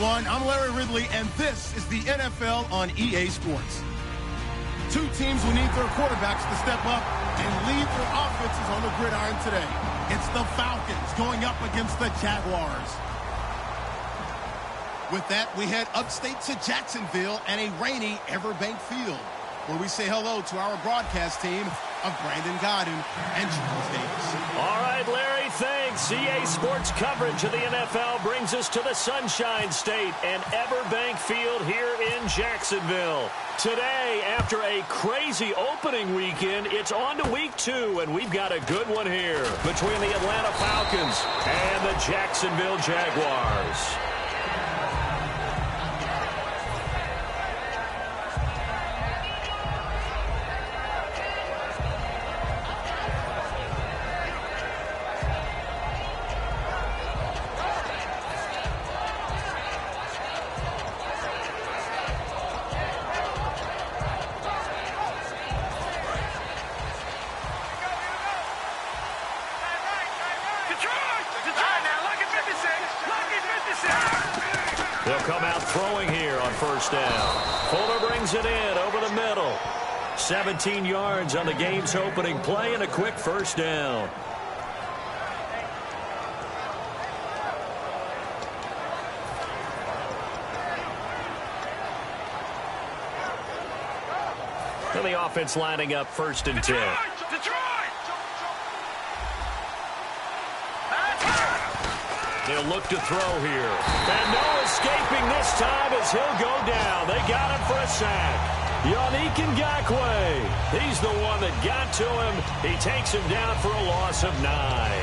everyone. I'm Larry Ridley, and this is the NFL on EA Sports. Two teams who need their quarterbacks to step up and lead their offenses on the gridiron today. It's the Falcons going up against the Jaguars. With that, we head upstate to Jacksonville and a rainy Everbank Field, where we say hello to our broadcast team of Brandon Godden and Charles Davis. All right, Larry, thanks. EA Sports coverage of the NFL brings us to the Sunshine State and Everbank Field here in Jacksonville. Today, after a crazy opening weekend, it's on to week 2, and we've got a good one here between the Atlanta Falcons and the Jacksonville Jaguars. They'll come out throwing here on first down. Fuller brings it in over the middle. 17 yards on the game's opening play and a quick first down. And the offense lining up first and 10. He'll look to throw here. And no escaping this time as he'll go down. They got him for a sack. Yannick Ngakoue. He's the one that got to him. He takes him down for a loss of 9.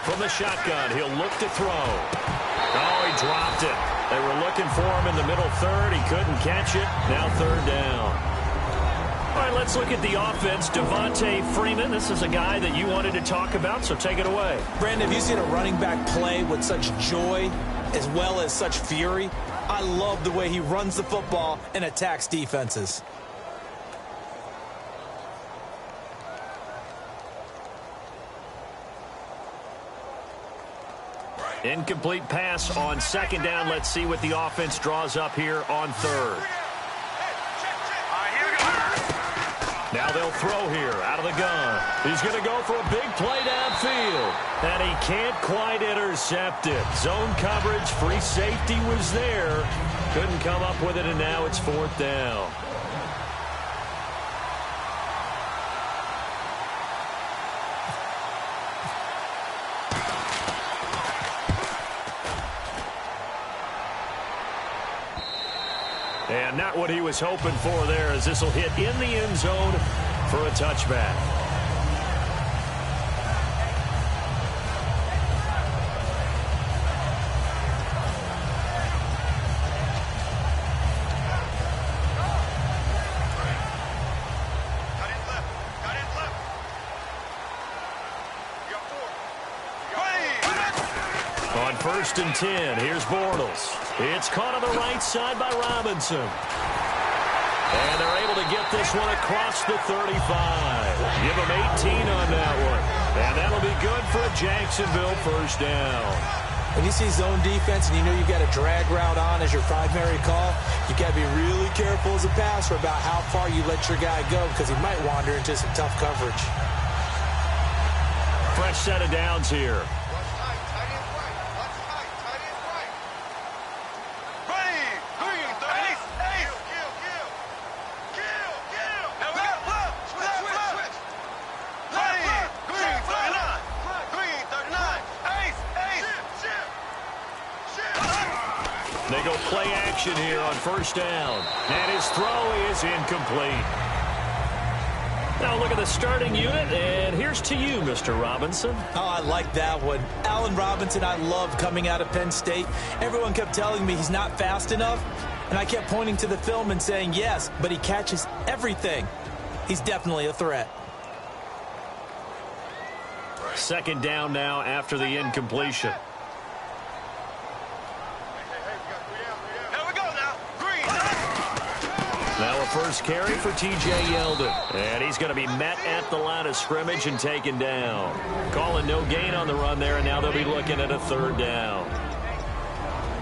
From the shotgun, he'll look to throw. Oh, he dropped it. They were looking for him in the middle third. He couldn't catch it. Now third down. All right, let's look at the offense. Devontae Freeman, this is a guy that you wanted to talk about, so take it away. Brandon, have you seen a running back play with such joy as well as such fury? I love the way he runs the football and attacks defenses. Incomplete pass on second down. Let's see what the offense draws up here on third. Now they'll throw here out of the gun. He's going to go for a big play downfield. And he can't quite intercept it. Zone coverage, free safety was there. Couldn't come up with it, and now it's fourth down. And not what he was hoping for there, as this will hit in the end zone for a touchback. On first and 10, here's Bortles. It's caught on the right side by Robinson. And they're able to get this one across the 35. Give them 18 on that one. And that'll be good for a Jacksonville first down. When you see zone defense and you know you've got a drag route on as your primary call, you got to be really careful as a passer about how far you let your guy go, because he might wander into some tough coverage. Fresh set of downs here. They go play action here on first down. And his throw is incomplete. Now look at the starting unit, and here's to you, Mr. Robinson. Oh, I like that one. Allen Robinson, I love coming out of Penn State. Everyone kept telling me he's not fast enough, and I kept pointing to the film and saying yes, but he catches everything. He's definitely a threat. Second down now after the incompletion. first carry for T.J. Yeldon. And he's going to be met at the line of scrimmage and taken down. Calling no gain on the run there, and now they'll be looking at a third down.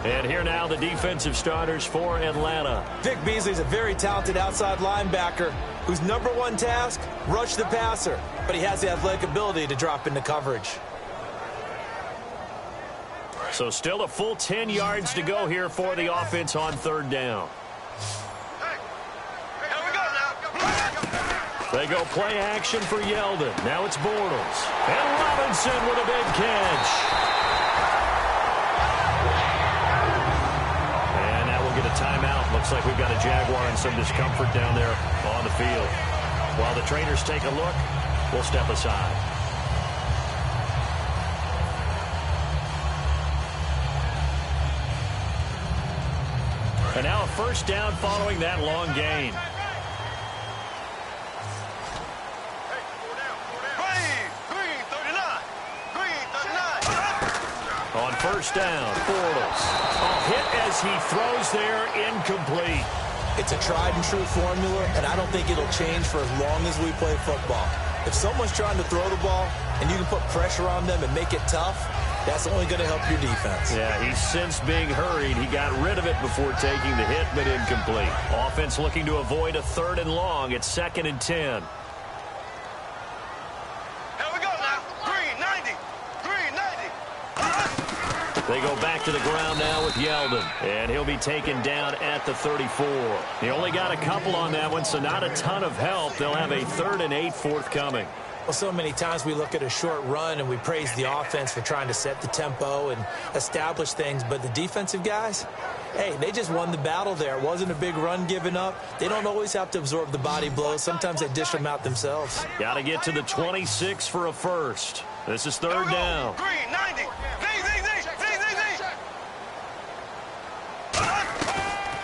And here now the defensive starters for Atlanta. Vic Beasley's a very talented outside linebacker whose number one task, rush the passer. But he has the athletic ability to drop into coverage. So still a full 10 yards to go here for the offense on third down. They go play action for Yeldon. Now it's Bortles. And Robinson with a big catch. And now we'll get a timeout. Looks like we've got a Jaguar in some discomfort down there on the field. While the trainers take a look, we'll step aside. And now a first down following that long gain. On first down, Bortles. A hit as he throws there, incomplete. It's a tried and true formula, and I don't think it'll change for as long as we play football. If someone's trying to throw the ball and you can put pressure on them and make it tough, that's only going to help your defense. Yeah, he's since being hurried. He got rid of it before taking the hit, but incomplete. Offense looking to avoid a third and long. It's 2nd and 10. They go back to the ground now with Yeldon, and he'll be taken down at the 34. He only got a couple on that one, so not a ton of help. They'll have a 3rd and 8 forthcoming. Well, so many times we look at a short run and we praise the offense for trying to set the tempo and establish things, but the defensive guys, hey, they just won the battle there. It wasn't a big run given up. They don't always have to absorb the body blows. Sometimes they dish them out themselves. Got to get to the 26 for a first. This is 3rd down.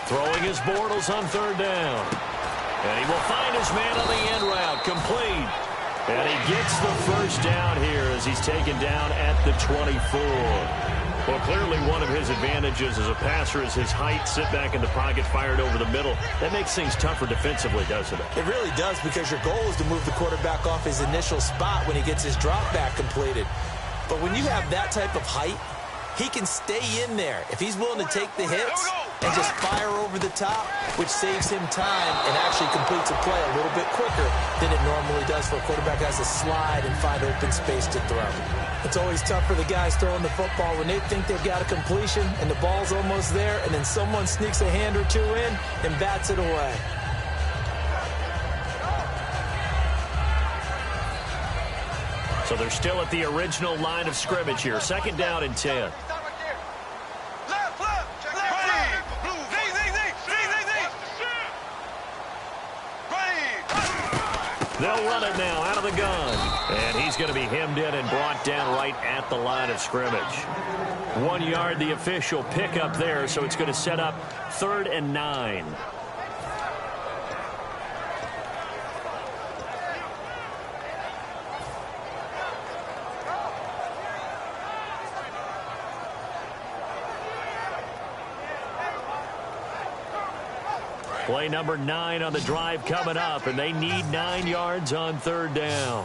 Throwing his Bortles on 3rd down. And he will find his man on the end route. Complete. And he gets the first down here as he's taken down at the 24. Well, clearly one of his advantages as a passer is his height. Sit back in the pocket, fired over the middle. That makes things tougher defensively, doesn't it? It really does, because your goal is to move the quarterback off his initial spot when he gets his drop back completed. But when you have that type of height, he can stay in there if he's willing to take the hits and just fire over the top, which saves him time and actually completes a play a little bit quicker than it normally does for a quarterback who has to slide and find open space to throw. It's always tough for the guys throwing the football when they think they've got a completion and the ball's almost there, and then someone sneaks a hand or two in and bats it away. So they're still at the original line of scrimmage here. 2nd down and 10. They'll run it now out of the gun. And he's going to be hemmed in and brought down right at the line of scrimmage. 1 yard, the official pickup there, so it's going to set up 3rd and 9. Play number 9 on the drive coming up, and they need 9 yards on 3rd down.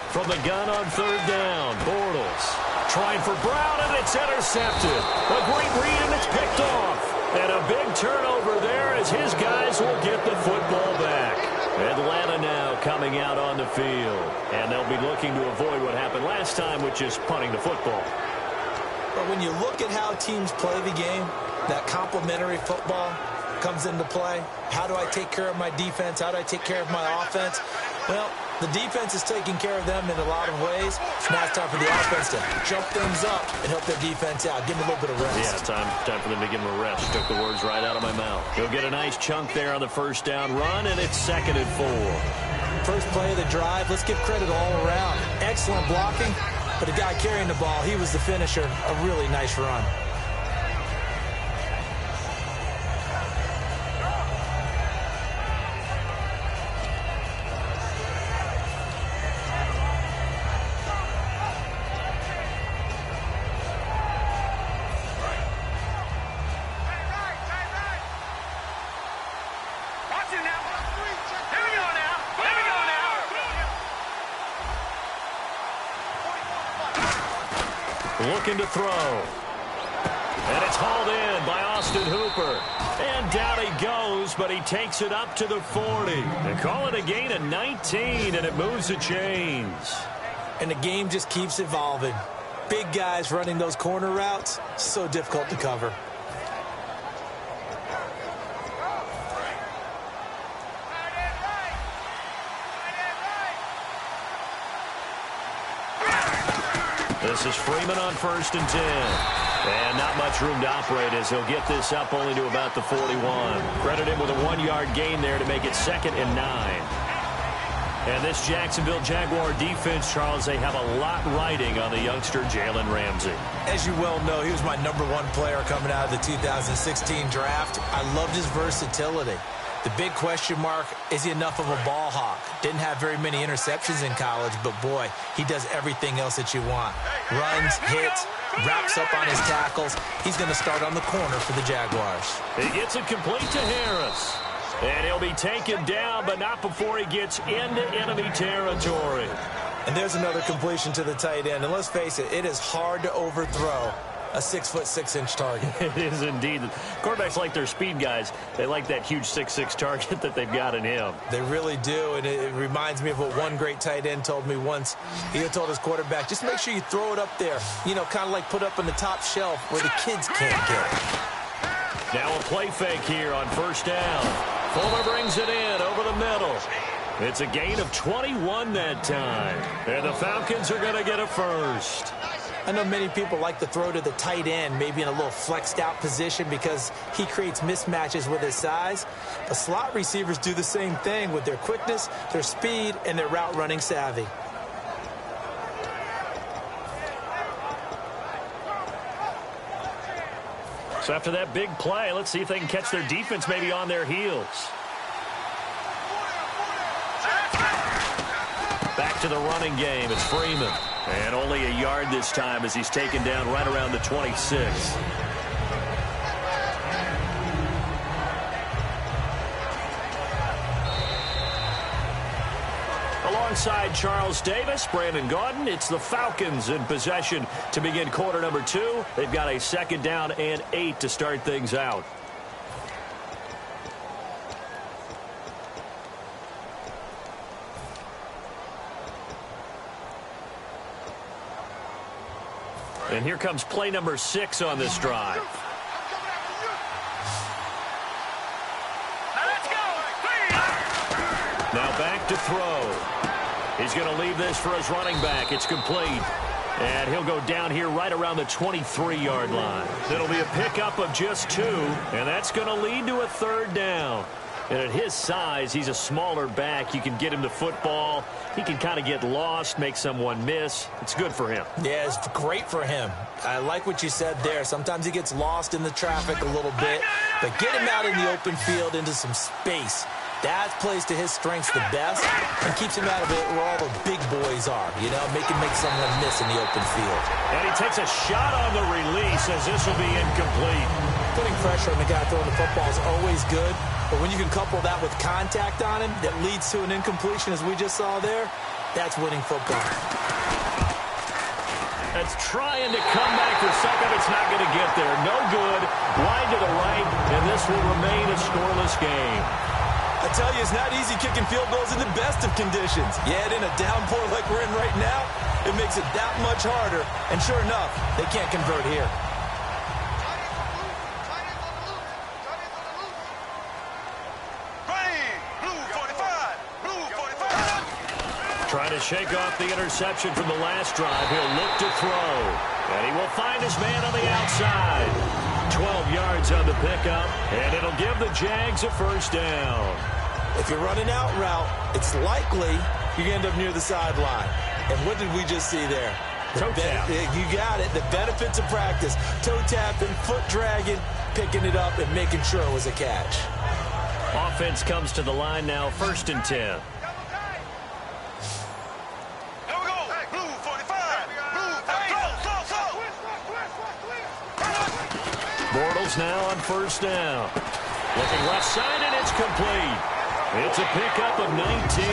From the gun on 3rd down, Bortles trying for Brown, and it's intercepted. A great read, and it's picked off. And a big turnover there as his guys will get the football back. Atlanta now coming out on the field. And they'll be looking to avoid what happened last time, which is punting the football. But when you look at how teams play the game, that complementary football comes into play. How do I take care of my defense? How do I take care of my offense? Well, the defense is taking care of them in a lot of ways. Now it's time for the offense to jump things up and help their defense out. Give them a little bit of rest. Yeah, time for them to give them a rest. Took the words right out of my mouth. He'll get a nice chunk there on the first down run, and it's 2nd and 4. First play of the drive. Let's give credit all around. Excellent blocking, but the guy carrying the ball, he was the finisher. A really nice run. looking to throw. And it's hauled in by Austin Hooper. And down he goes, but he takes it up to the 40. They call it a gain of 19, and it moves the chains. And the game just keeps evolving. Big guys running those corner routes, so difficult to cover. This is Freeman on 1st and 10. And not much room to operate as he'll get this up only to about the 41. Credit him with a 1-yard gain there to make it 2nd and 9. And this Jacksonville Jaguar defense, Charles, they have a lot riding on the youngster Jalen Ramsey. As you well know, he was my #1 player coming out of the 2016 draft. I loved his versatility. The big question mark, is he enough of a ball hawk? Didn't have very many interceptions in college, but boy, he does everything else that you want. Runs, hits, wraps up on his tackles. He's going to start on the corner for the Jaguars. He gets it complete to Harris. And he'll be taken down, but not before he gets into enemy territory. And there's another completion to the tight end. And let's face it, it is hard to overthrow a 6'6" target. It is indeed. Quarterbacks like their speed guys. They like that huge 6'6" target that they've got in him. They really do, and it reminds me of what one great tight end told me once. He had told his quarterback, just make sure you throw it up there, you know, kind of like put up on the top shelf where the kids can't get it. Now a play fake here on 1st down. Fuller brings it in over the middle. It's a gain of 21 that time. And the Falcons are going to get a first. I know many people like to throw to the tight end, maybe in a little flexed out position because he creates mismatches with his size. But slot receivers do the same thing with their quickness, their speed, and their route running savvy. So after that big play, let's see if they can catch their defense maybe on their heels. Back to the running game. It's Freeman. And only a yard this time as he's taken down right around the 26. Alongside Charles Davis, Brandon Gaudin, it's the Falcons in possession to begin quarter number 2. They've got a 2nd down and 8 to start things out. And here comes play number 6 on this drive. Now back to throw. He's going to leave this for his running back. It's complete. And he'll go down here right around the 23-yard line. It'll be a pickup of just 2, and that's going to lead to a 3rd down. And at his size, he's a smaller back. You can get him the football. He can kind of get lost, make someone miss. It's good for him. Yeah, it's great for him. I like what you said there. Sometimes he gets lost in the traffic a little bit, but get him out in the open field into some space. That plays to his strengths the best and keeps him out of it where all the big boys are, you know, make someone miss in the open field. And he takes a shot on the release as this will be incomplete. Putting pressure on the guy throwing the football is always good, but when you can couple that with contact on him that leads to an incompletion as we just saw there, that's winning football. That's trying to come back for second. It's not going to get there. No good. Wide to the right, and this will remain a scoreless game. I tell you, it's not easy kicking field goals in the best of conditions. Yet in a downpour like we're in right now, it makes it that much harder. And sure enough, they can't convert here. Trying to shake off the interception from the last drive. He'll look to throw. And he will find his man on the outside. 12 yards on the pickup. And it'll give the Jags a 1st down. If you're running out route, it's likely you end up near the sideline. And what did we just see there? Toe tap. You got it. The benefits of practice. Toe tapping, foot dragging, picking it up, and making sure it was a catch. Offense comes to the line now, 1st and 10. Bortles now on 1st down. Looking left side, and it's complete. It's a pickup of 19.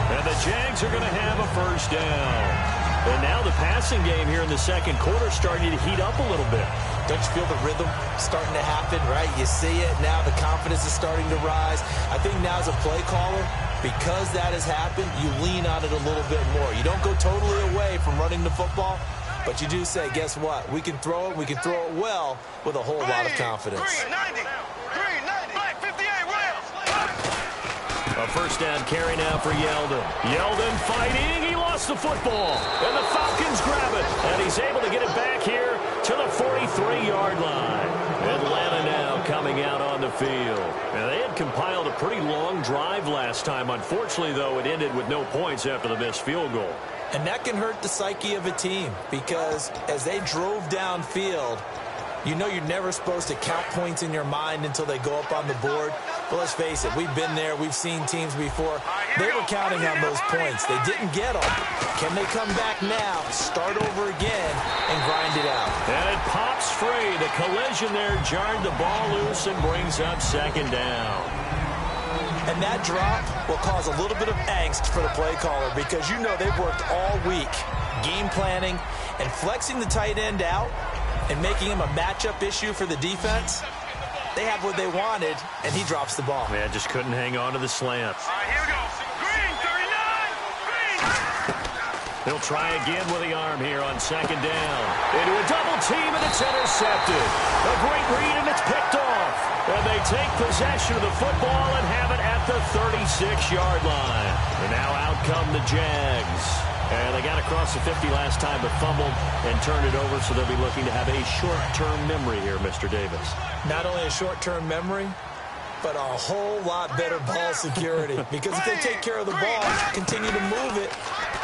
And the Jags are going to have a 1st down. And now the passing game here in the second quarter starting to heat up a little bit. Don't you feel the rhythm starting to happen, right? You see it now. The confidence is starting to rise. I think now as a play caller, because that has happened, you lean on it a little bit more. You don't go totally away from running the football, but you do say, guess what? We can throw it. We can throw it well with a whole lot of confidence. A first down carry now for Yeldon. Yeldon fighting. He lost the football. And the Falcons grab it. And he's able to get it back here to the 43-yard line. Atlanta now coming out on the field. Now, they had compiled a pretty long drive last time. Unfortunately, though, it ended with no points after the missed field goal. And that can hurt the psyche of a team because as they drove downfield, you know you're never supposed to count points in your mind until they go up on the board. But let's face it, we've been there. We've seen teams before. They were counting on those points. They didn't get them. Can they come back now, start over again, and grind it out? And it pops free. The collision there jarred the ball loose and brings up second down. And that drop will cause a little bit of angst for the play caller because you know they've worked all week game planning and flexing the tight end out and making him a matchup issue for the defense. They have what they wanted, and he drops the ball. Man, just couldn't hang on to the slant. All right, here we go. Green, 39, green. He'll try again with the arm here on second down. Into a double team, and it's intercepted. A great read, and it's picked off. And they take possession of the football and have it at the 36-yard line. And now out come the Jags. And they got across the 50 last time, but fumbled and turned it over, so they'll be looking to have a short-term memory here, Mr. Davis. Not only a short-term memory, but a whole lot better ball security. Because if they take care of the ball, continue to move it,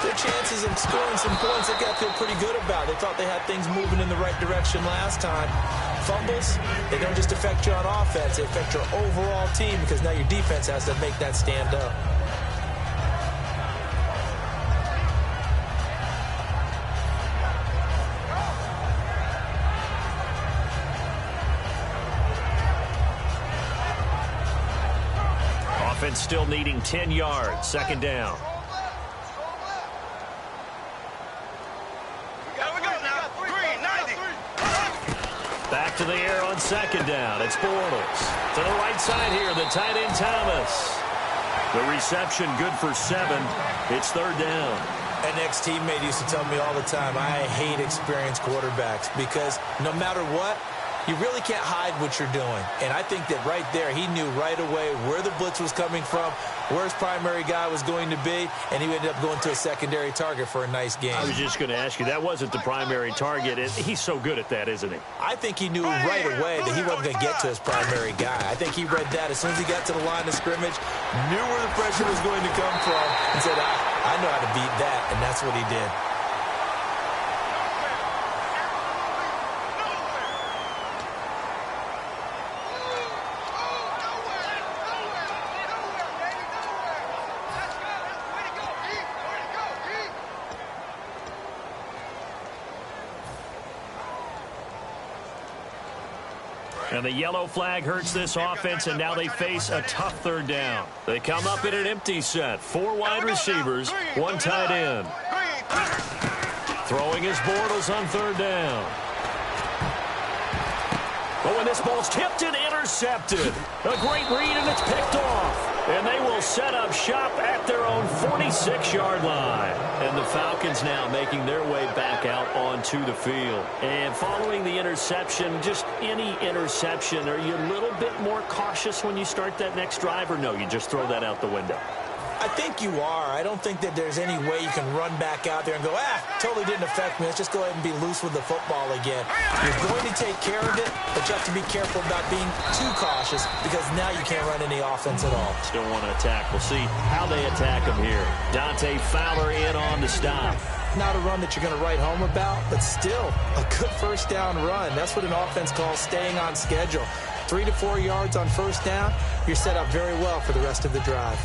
their chances of scoring some points, they've got to feel pretty good about. They thought they had things moving in the right direction last time. Fumbles, they don't just affect you on offense, they affect your overall team because now your defense has to make that stand up. Offense still needing 10 yards. Second down. Back to the air on second down. It's Bortles. To the right side here, the tight end Thomas. The reception good for 7. It's third down. An ex-teammate used to tell me all the time, I hate experienced quarterbacks because no matter what, you really can't hide what you're doing. And I think that right there, he knew right away where the blitz was coming from, where his primary guy was going to be, and he ended up going to a secondary target for a nice game. I was just going to ask you, that wasn't the primary target. And he's so good at that, isn't he? I think he knew right away that he wasn't going to get to his primary guy. I think he read that as soon as he got to the line of scrimmage, knew where the pressure was going to come from, and said, I know how to beat that, and that's what he did. And the yellow flag hurts this offense, and now they face a tough third down. They come up in an empty set. 4 wide receivers, 1 tight end. Throwing his Bortles on third down. But when this ball's tipped and intercepted, a great read, and it's picked off. And they will set up shop at their own 46-yard line. And the Falcons now making their way back out onto the field. And following the interception, just any interception, are you a little bit more cautious when you start that next drive, or no, you just throw that out the window? I think you are. I don't think that there's any way you can run back out there and go, totally didn't affect me. Let's just go ahead and be loose with the football again. You're going to take care of it, but you have to be careful about being too cautious because now you can't run any offense at all. Still want to attack. We'll see how they attack him here. Dante Fowler in on the stop. Not a run that you're going to write home about, but still a good first down run. That's what an offense calls staying on schedule. 3 to 4 yards on first down, you're set up very well for the rest of the drive.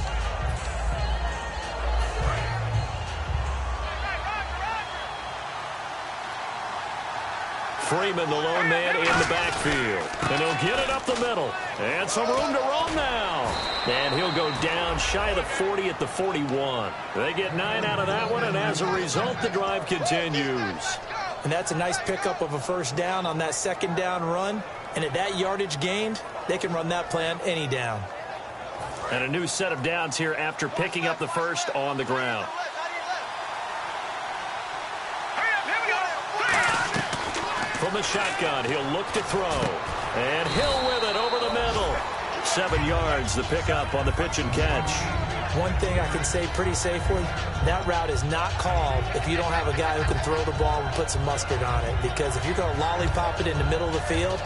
Freeman, the lone man in the backfield. And he'll get it up the middle. And some room to roam now. And he'll go down shy of the 40 at the 41. They get 9 out of that one, and as a result, the drive continues. And that's a nice pickup of a first down on that second down run. And at that yardage gained, they can run that play on any down. And a new set of downs here after picking up the first on the ground. From the shotgun, he'll look to throw. And Hill with it over the middle. 7 yards, the pickup on the pitch and catch. One thing I can say pretty safely, that route is not called if you don't have a guy who can throw the ball and put some mustard on it. Because if you're going to lollipop it in the middle of the field,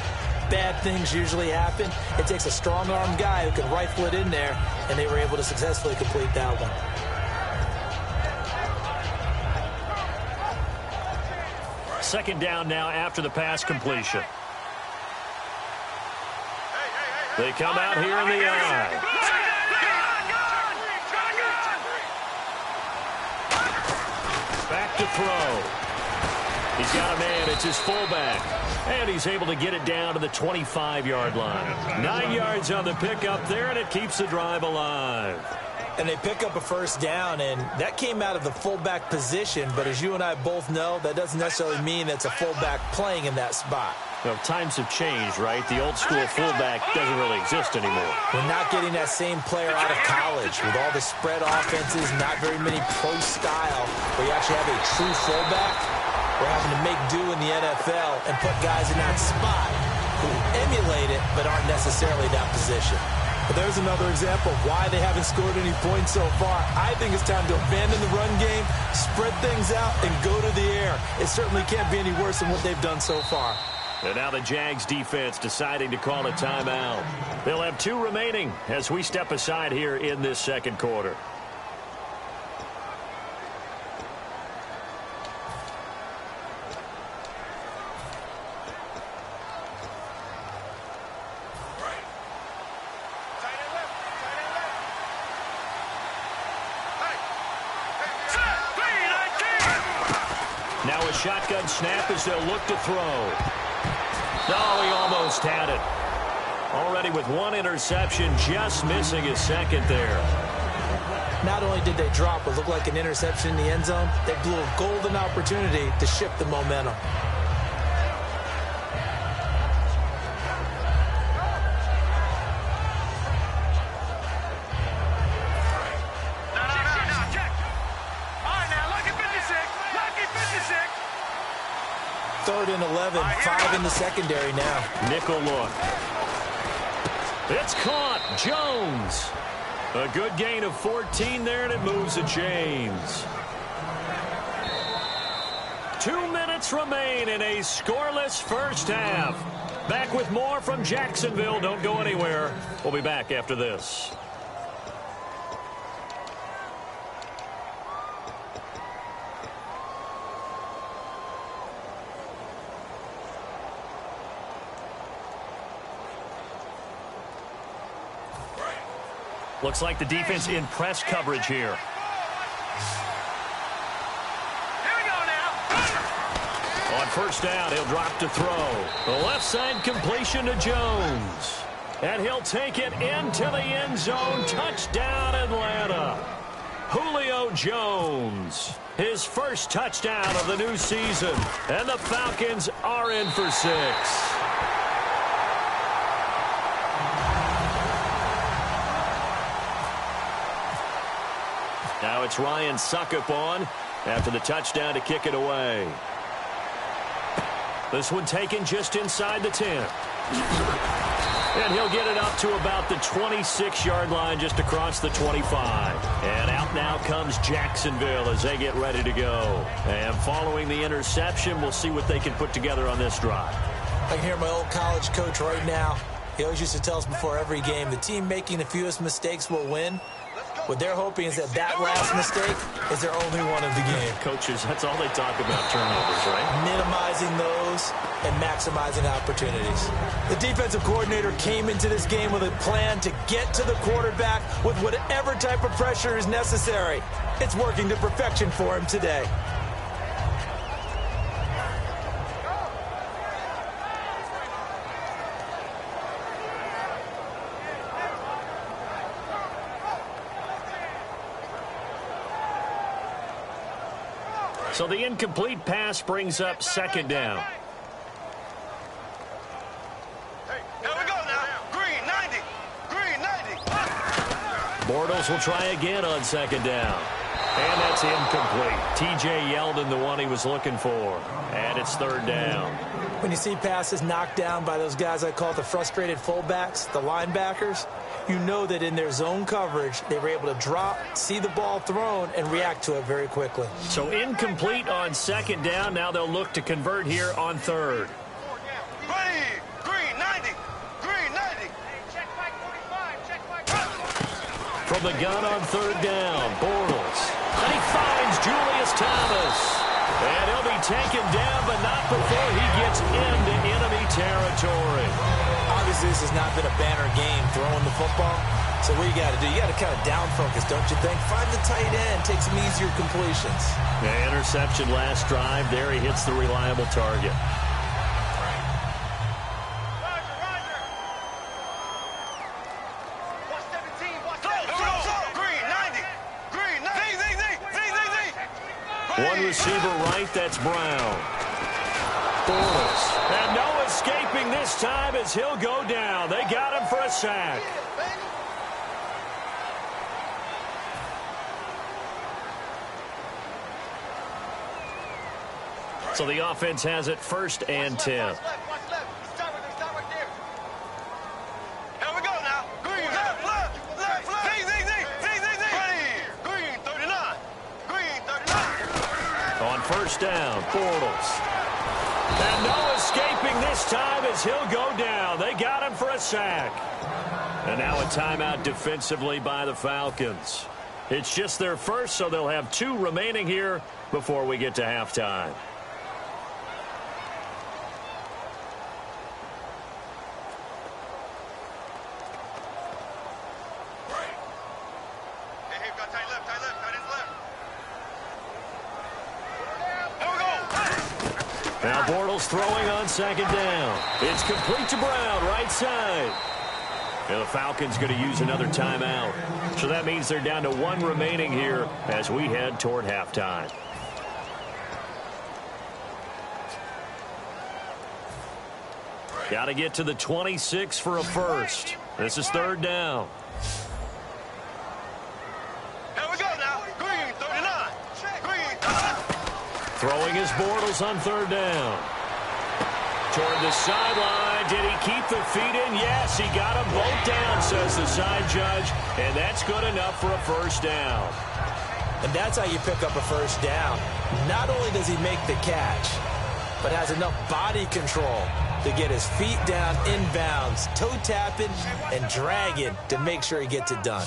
bad things usually happen. It takes a strong-armed guy who can rifle it in there, and they were able to successfully complete that one. Second down now after the pass completion. They come out here in the eye. Back to throw. He's got a man. It's his fullback. And he's able to get it down to the 25-yard line. 9 yards on the pickup there, and it keeps the drive alive. And they pick up a first down, and that came out of the fullback position. But as you and I both know, that doesn't necessarily mean it's a fullback playing in that spot. Well, times have changed, right? The old-school fullback doesn't really exist anymore. We're not getting that same player out of college with all the spread offenses, not very many pro style, where you actually have a true fullback. We're having to make do in the NFL and put guys in that spot who emulate it but aren't necessarily that position. But there's another example of why they haven't scored any points so far. I think it's time to abandon the run game, spread things out, and go to the air. It certainly can't be any worse than what they've done so far. And now the Jags defense deciding to call a timeout. They'll have 2 remaining as we step aside here in this second quarter. Now a shotgun snap as they'll look to throw. Oh, he almost had it. Already with 1 interception, just missing his second there. Not only did they drop what looked like an interception in the end zone, they blew a golden opportunity to shift the momentum. Third and 11, 5 in the secondary now. Nickel look. It's caught. Jones. A good gain of 14 there, and it moves the chains. 2 minutes remain in a scoreless first half. Back with more from Jacksonville. Don't go anywhere. We'll be back after this. Looks like the defense in press coverage here. On first down, he'll drop to throw. The left side completion to Jones. And he'll take it into the end zone. Touchdown, Atlanta. Julio Jones. His first touchdown of the new season. And the Falcons are in for 6. Now it's Ryan Suckup on after the touchdown to kick it away. This one taken just inside the 10. And he'll get it up to about the 26-yard line just across the 25. And out now comes Jacksonville as they get ready to go. And following the interception, we'll see what they can put together on this drive. I can hear my old college coach right now. He always used to tell us before every game, the team making the fewest mistakes will win. What they're hoping is that last mistake is their only one of the game. Coaches, that's all they talk about, turnovers, right? Minimizing those and maximizing opportunities. The defensive coordinator came into this game with a plan to get to the quarterback with whatever type of pressure is necessary. It's working to perfection for him today. So the incomplete pass brings up second down. Hey, here we go now. Green 90. Green 90. Bortles will try again on second down. And that's incomplete. T.J. Yeldon, the one he was looking for. And it's third down. When you see passes knocked down by those guys I call the frustrated fullbacks, the linebackers, you know that in their zone coverage, they were able to drop, see the ball thrown, and react to it very quickly. So incomplete on second down. Now they'll look to convert here on third. Green 90. Green 90. Check Mike 45. Check Mike. From the gun on third down, Bortles. And he finds Julius Thomas. And he'll be taken down, but not before he gets into enemy territory. Obviously, this has not been a banner game throwing the football. So what you got to do, you got to kind of down focus, don't you think? Find the tight end, take some easier completions. The interception last drive. There he hits the reliable target. One receiver right, that's Brown. Bortles. And no escaping this time as he'll go down. They got him for a sack. So the offense has it first and 10. First down, Bortles. And no escaping this time as he'll go down. They got him for a sack. And now a timeout defensively by the Falcons. It's just their first, so they'll have 2 remaining here before we get to halftime. Now Bortles throwing on second down. It's complete to Brown, right side. And the Falcons going to use another timeout. So that means they're down to 1 remaining here as we head toward halftime. Got to get to the 26 for a first. This is third down. Throwing his Bortles on third down. Toward the sideline. Did he keep the feet in? Yes, he got them both down, says the side judge. And that's good enough for a first down. And that's how you pick up a first down. Not only does he make the catch, but has enough body control to get his feet down inbounds, toe tapping and dragging to make sure he gets it done.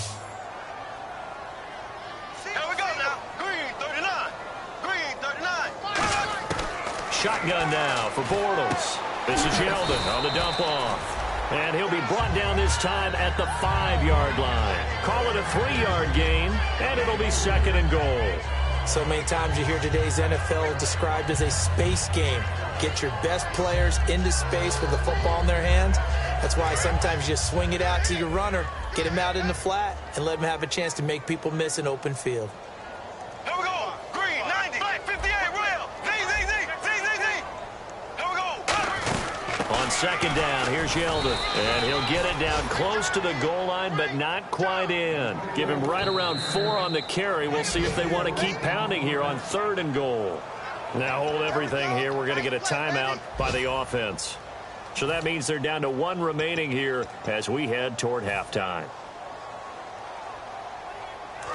Shotgun now for Bortles. This is Yeldon on the dump off. And he'll be brought down this time at the 5-yard line. Call it a 3-yard gain, and it'll be second and goal. So many times you hear today's NFL described as a space game. Get your best players into space with the football in their hands. That's why sometimes you just swing it out to your runner, get him out in the flat, and let him have a chance to make people miss an open field. Here we go. Green, 90, 58, Will. Here we go. On second down, here's Yeldon. And he'll get it down close to the goal line, but not quite in. Give him right around 4 on the carry. We'll see if they want to keep pounding here on third and goal. Now hold everything here. We're going to get a timeout by the offense. So that means they're down to 1 remaining here as we head toward halftime.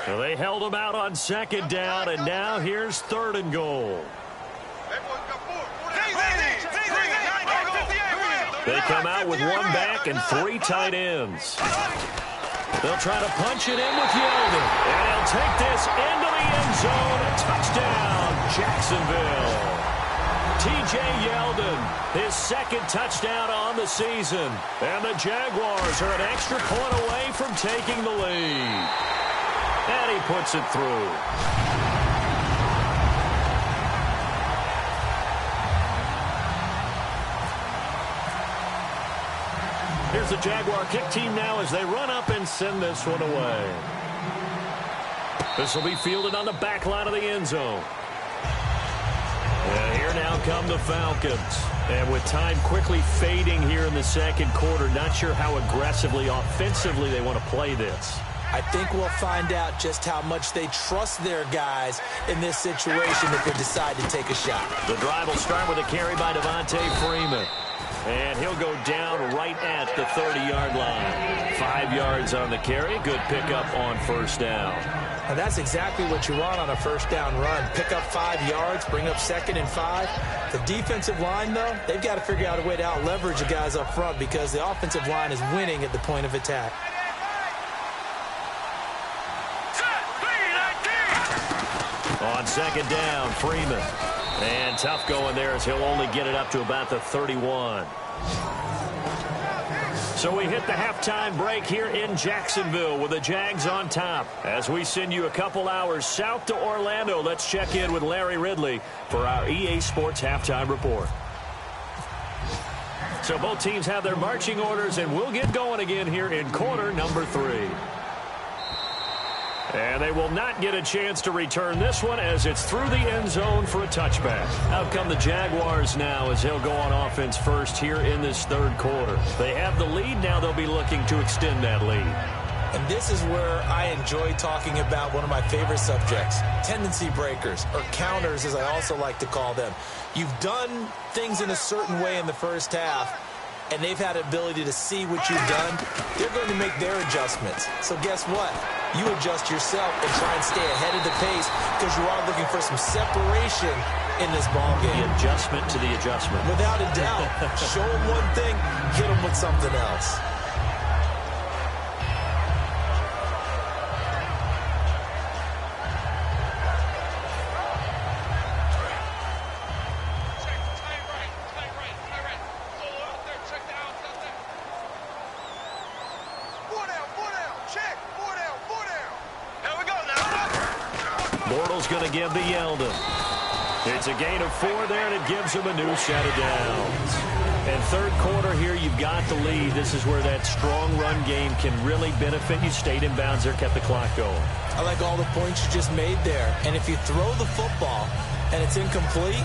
So they held them out on second down, and now here's third and goal. They come out with 1 back and 3 tight ends. They'll try to punch it in with Yeldon. And he'll take this into the end zone. A touchdown, Jacksonville. T.J. Yeldon, his 2nd touchdown on the season. And the Jaguars are an extra point away from taking the lead. And he puts it through. Here's the Jaguar kick team now as they run up and send this one away. This will be fielded on the back line of the end zone. out come the Falcons. And with time quickly fading here in the second quarter, not sure how aggressively, offensively they want to play this. I think we'll find out just how much they trust their guys in this situation if they decide to take a shot. The drive will start with a carry by Devontae Freeman. And he'll go down right at the 30-yard line. 5 yards on the carry. Good pickup on first down. Now that's exactly what you want on a first down run. Pick up 5 yards, bring up 2nd and 5. The defensive line, though, they've got to figure out a way to out-leverage the guys up front because the offensive line is winning at the point of attack. On second down, Freeman. And tough going there as he'll only get it up to about the 31. So we hit the halftime break here in Jacksonville with the Jags on top. As we send you a couple hours south to Orlando, let's check in with Larry Ridley for our EA Sports Halftime Report. So both teams have their marching orders, and we'll get going again here in quarter number 3. And they will not get a chance to return this one as it's through the end zone for a touchback. Out come the Jaguars now as they'll go on offense first here in this third quarter. They have the lead. Now they'll be looking to extend that lead. And this is where I enjoy talking about one of my favorite subjects, tendency breakers, or counters as I also like to call them. You've done things in a certain way in the first half, and they've had the ability to see what you've done. They're going to make their adjustments. So guess what? You adjust yourself and try and stay ahead of the pace because you are looking for some separation in this ball game. The adjustment to the adjustment. Without a doubt. Show them one thing, hit them with something else. Going to give the Yeldon. It's a gain of 4 there, and it gives him a new set of downs. And third quarter here, you've got the lead. This is where that strong run game can really benefit you. Stayed in bounds there, kept the clock going. I like all the points you just made there. And if you throw the football and it's incomplete,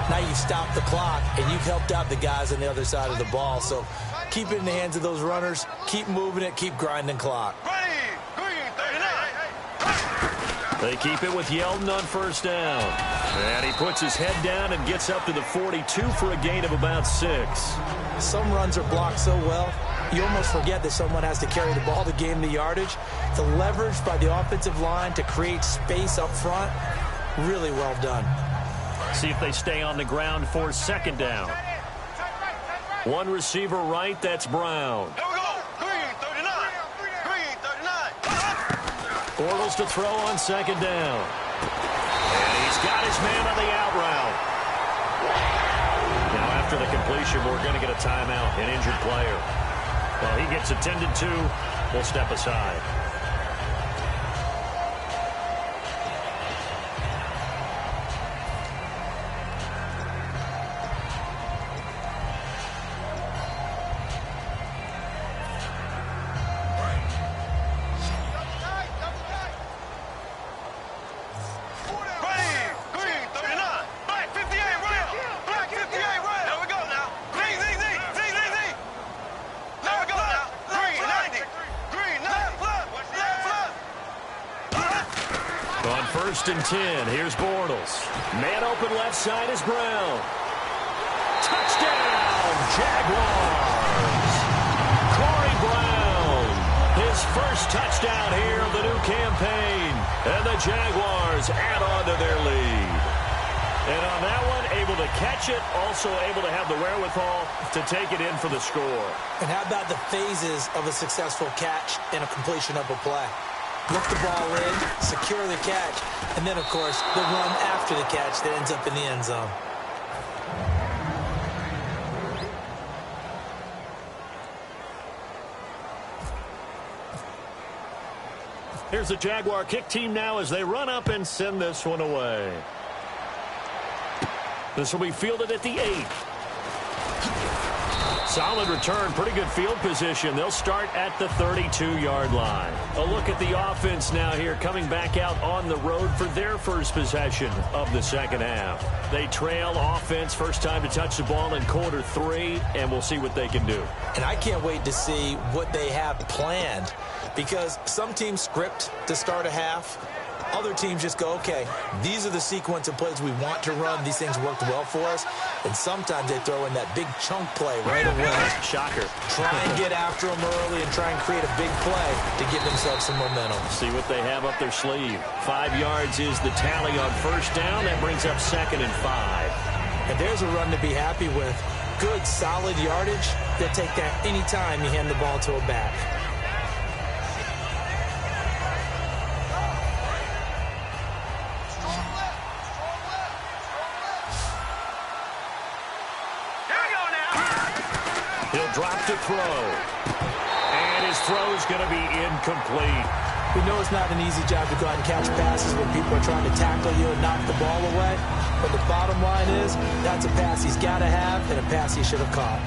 now you stop the clock, and you've helped out the guys on the other side of the ball. So keep it in the hands of those runners. Keep moving it. Keep grinding clock. They keep it with Yeldon on first down. And he puts his head down and gets up to the 42 for a gain of about 6. Some runs are blocked so well, you almost forget that someone has to carry the ball to gain the yardage. The leverage by the offensive line to create space up front, really well done. See if they stay on the ground for second down. One receiver right, that's Brown. Bortles to throw on second down. And he's got his man on the out route. Now after the completion, we're going to get a timeout, an injured player. Well, he gets attended to. We'll step aside. First and 10. Here's Bortles. Man open left side is Brown. Touchdown, Jaguars. Corey Brown. His first touchdown here of the new campaign. And the Jaguars add on to their lead. And on that one, able to catch it, also able to have the wherewithal to take it in for the score. And how about the phases of a successful catch and a completion of a play? Look the ball in, secure the catch, and then, of course, the run after the catch that ends up in the end zone. Here's the Jaguar kick team now as they run up and send this one away. This will be fielded at the 8. Solid return, pretty good field position. They'll start at the 32-yard line. A look at the offense now here, coming back out on the road for their first possession of the second half. They trail offense, first time to touch the ball in quarter 3, and we'll see what they can do. And I can't wait to see what they have planned, because some teams script to start a half. Other teams just go, okay, these are the sequence of plays we want to run. These things worked well for us. And sometimes they throw in that big chunk play right away. Shocker. Try and get after them early and try and create a big play to give themselves some momentum. See what they have up their sleeve. 5 yards is the tally on first down. That brings up 2nd and 5. And there's a run to be happy with. Good, solid yardage. They'll take that any time you hand the ball to a back. Drop to throw. And his throw is going to be incomplete. We know it's not an easy job to go out and catch passes when people are trying to tackle you and knock the ball away. But the bottom line is, that's a pass he's got to have and a pass he should have caught.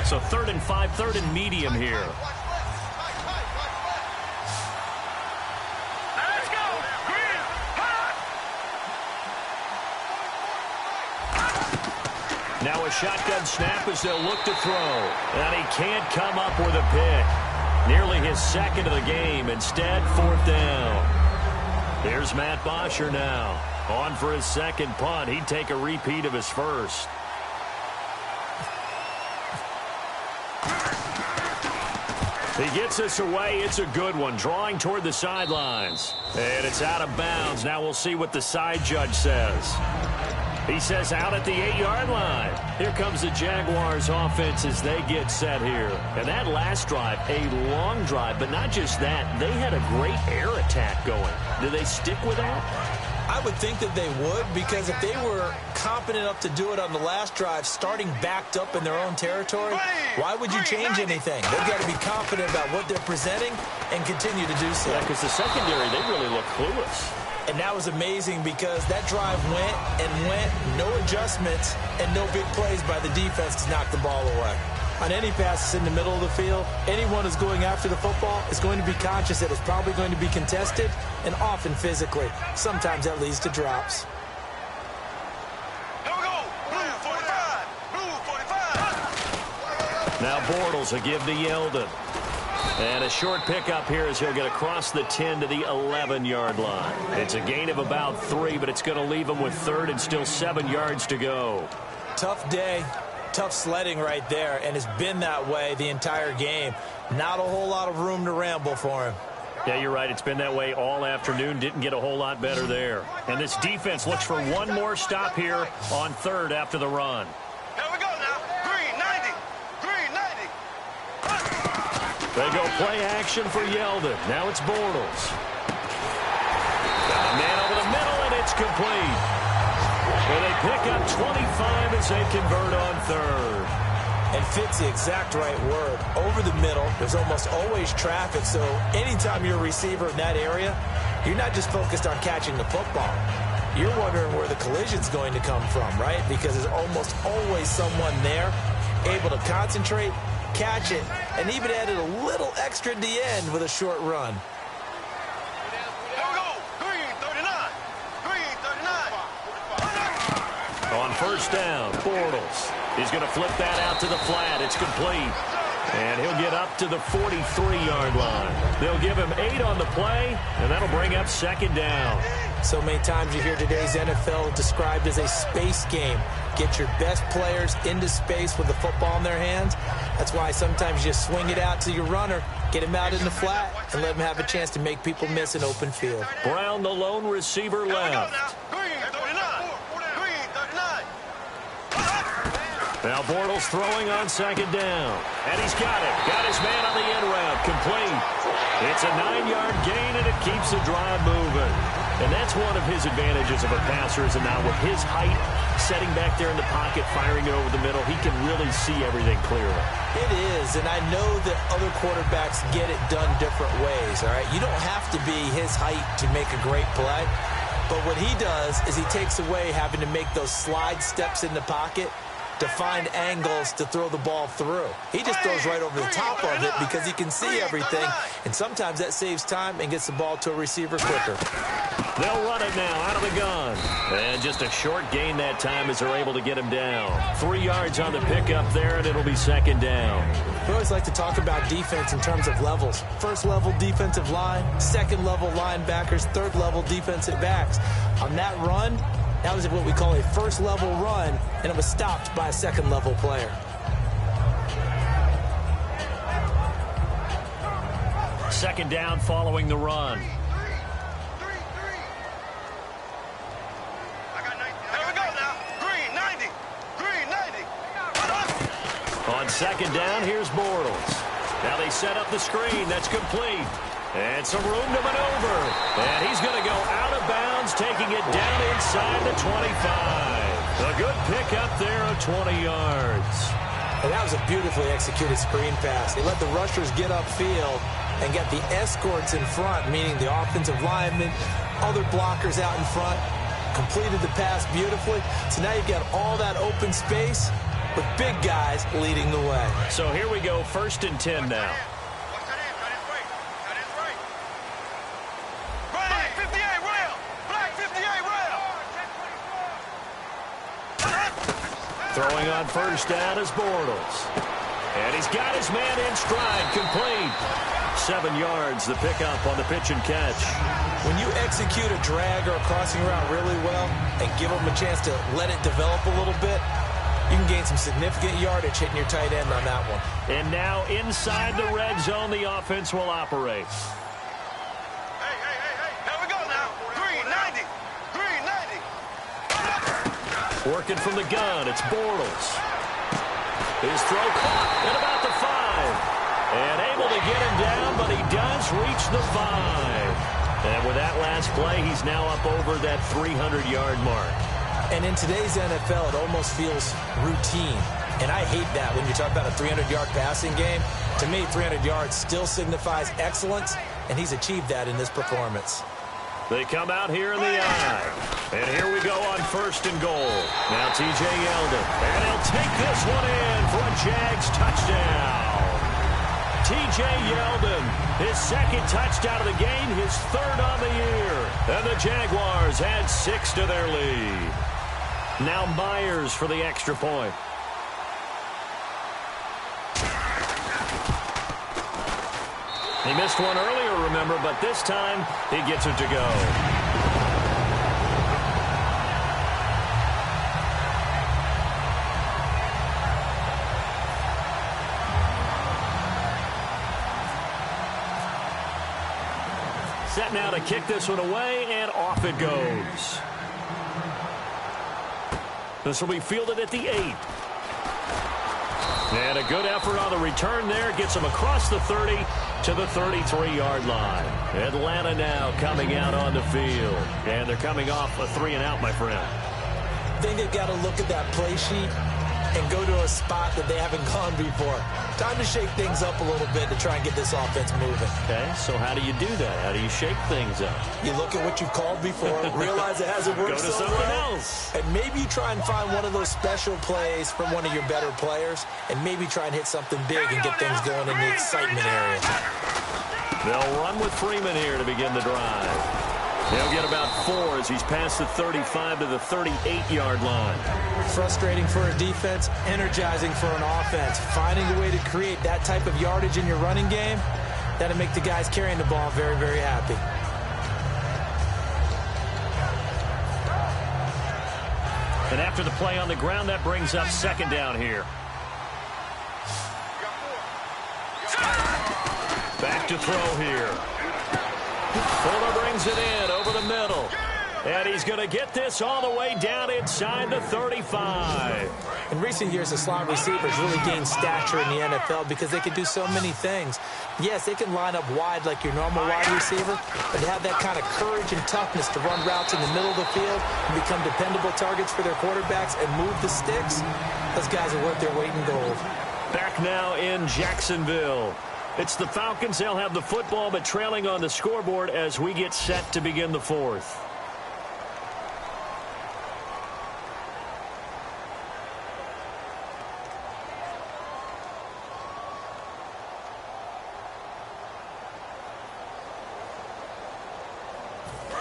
So 3rd and 5, 3rd and medium here. Now a shotgun snap as they'll look to throw. And he can't come up with a pick. Nearly his 2nd of the game. Instead, 4th down. Here's Matt Bosher now. On for his 2nd punt. He'd take a repeat of his 1st. He gets us away. It's a good one. Drawing toward the sidelines. And it's out of bounds. Now we'll see what the side judge says. He says out at the 8-yard line. Here comes the Jaguars offense as they get set here. And that last drive, a long drive, but not just that. They had a great air attack going. Do they stick with that? I would think that they would, because if they were competent enough to do it on the last drive, starting backed up in their own territory, why would you change anything? They've got to be confident about what they're presenting and continue to do so. Yeah, because the secondary, they really look clueless. And that was amazing because that drive went and went, no adjustments, and no big plays by the defense to knock the ball away. On any passes in the middle of the field, anyone who's going after the football is going to be conscious that it's probably going to be contested, and often physically. Sometimes that leads to drops. Here we go. Blue 45. Blue 45. Now Bortles will give to Yeldon. And a short pickup here as he'll get across the 10 to the 11-yard line. It's a gain of about 3, but it's going to leave him with 3rd and still 7 yards to go. Tough day. Tough sledding right there, and it's been that way the entire game. Not a whole lot of room to ramble for him. Yeah, you're right. It's been that way all afternoon. Didn't get a whole lot better there. And this defense looks for one more stop here on 3rd after the run. Here we go now. Green 90. Green 90. They go play action for Yeldon. Now it's Bortles. Got a man over the middle, and it's complete. And they pick up 25 as they convert on 3rd. And fits the exact right word. Over the middle, there's almost always traffic, so anytime you're a receiver in that area, you're not just focused on catching the football. You're wondering where the collision's going to come from, right? Because there's almost always someone there able to concentrate, catch it, and even added a little extra at the end with a short run. On first down, Bortles. He's going to flip that out to the flat. It's complete. And he'll get up to the 43-yard line. They'll give him 8 on the play, and that'll bring up 2nd down. So many times you hear today's NFL described as a space game. Get your best players into space with the football in their hands. That's why sometimes you just swing it out to your runner, get him out in the flat, and let him have a chance to make people miss an open field. Brown, the lone receiver, left. Now Bortles throwing on 2nd down. And he's got it. Got his man on the end route. Complete. It's a 9-yard gain, and it keeps the drive moving. And that's one of his advantages of a passer, is now with his height, setting back there in the pocket, firing it over the middle, he can really see everything clearly. It is, and I know that other quarterbacks get it done different ways, all right? You don't have to be his height to make a great play, but what he does is he takes away having to make those slide steps in the pocket to find angles to throw the ball through. He just throws right over the top of it because he can see everything, and sometimes that saves time and gets the ball to a receiver quicker. They'll run it now out of the gun. And just a short gain that time as they're able to get him down. 3 yards on the pickup there, and it'll be second down. We always like to talk about defense in terms of levels. First level defensive line, second level linebackers, third level defensive backs. On that run, that was what we call a first level run, and it was stopped by a second level player. Second down following the run. On second down, here's Bortles. Now they set up the screen. That's complete. And some room to maneuver. And he's going to go out of bounds, taking it down inside the 25. A good pickup there of 20 yards. And that was a beautifully executed screen pass. They let the rushers get upfield and get the escorts in front, meaning the offensive linemen, other blockers out in front, completed the pass beautifully. So now you've got all that open space with big guys leading the way. So here we go, 1st and 10 now. Black 58 rail! Black 58 rail! Throwing on first down is Bortles. And he's got his man in stride, complete. 7 yards, the pickup on the pitch and catch. When you execute a drag or a crossing route really well and give them a chance to let it develop a little bit, you can gain some significant yardage hitting your tight end on that one. And now inside the red zone, the offense will operate. Hey, here we go now. Green 90. Green 90. Working from the gun, it's Bortles. His throw caught at about the 5. And able to get him down, but he does reach the 5. And with that last play, he's now up over that 300-yard mark. And in today's NFL, it almost feels routine. And I hate that when you talk about a 300-yard passing game. To me, 300 yards still signifies excellence, and he's achieved that in this performance. They come out here in the eye. And here we go on 1st and goal. Now T.J. Yeldon. And he'll take this one in for a Jags touchdown. T.J. Yeldon, his 2nd touchdown of the game, his 3rd on the year. And the Jaguars add 6 to their lead. Now Myers for the extra point. He missed one earlier, remember, but this time he gets it to go. Set now to kick this one away, and off it goes. This will be fielded at the 8. And a good effort on the return there. Gets him across the 30 to the 33-yard line. Atlanta now coming out on the field. And they're coming off a 3-and-out, my friend. I think they've got to look at that play sheet and go to a spot that they haven't gone before. Time to shake things up a little bit to try and get this offense moving. Okay, so how do you do that? How do you shake things up? You look at what you've called before, realize it hasn't worked so well. Go to something else. And maybe you try and find one of those special plays from one of your better players, and maybe try and hit something big and get things going in the excitement area. They'll run with Freeman here to begin the drive. They'll get about 4 as he's past the 35 to the 38-yard line. Frustrating for a defense, energizing for an offense. Finding a way to create that type of yardage in your running game, that'll make the guys carrying the ball very, very happy. And after the play on the ground, that brings up 2nd down here. Back to throw here. Fuller brings it in over the middle. And he's going to get this all the way down inside the 35. In recent years, the slot receivers really gained stature in the NFL because they can do so many things. Yes, they can line up wide like your normal wide receiver, but they have that kind of courage and toughness to run routes in the middle of the field and become dependable targets for their quarterbacks and move the sticks. Those guys are worth their weight in gold. Back now in Jacksonville. It's the Falcons. They'll have the football, but trailing on the scoreboard as we get set to begin the fourth.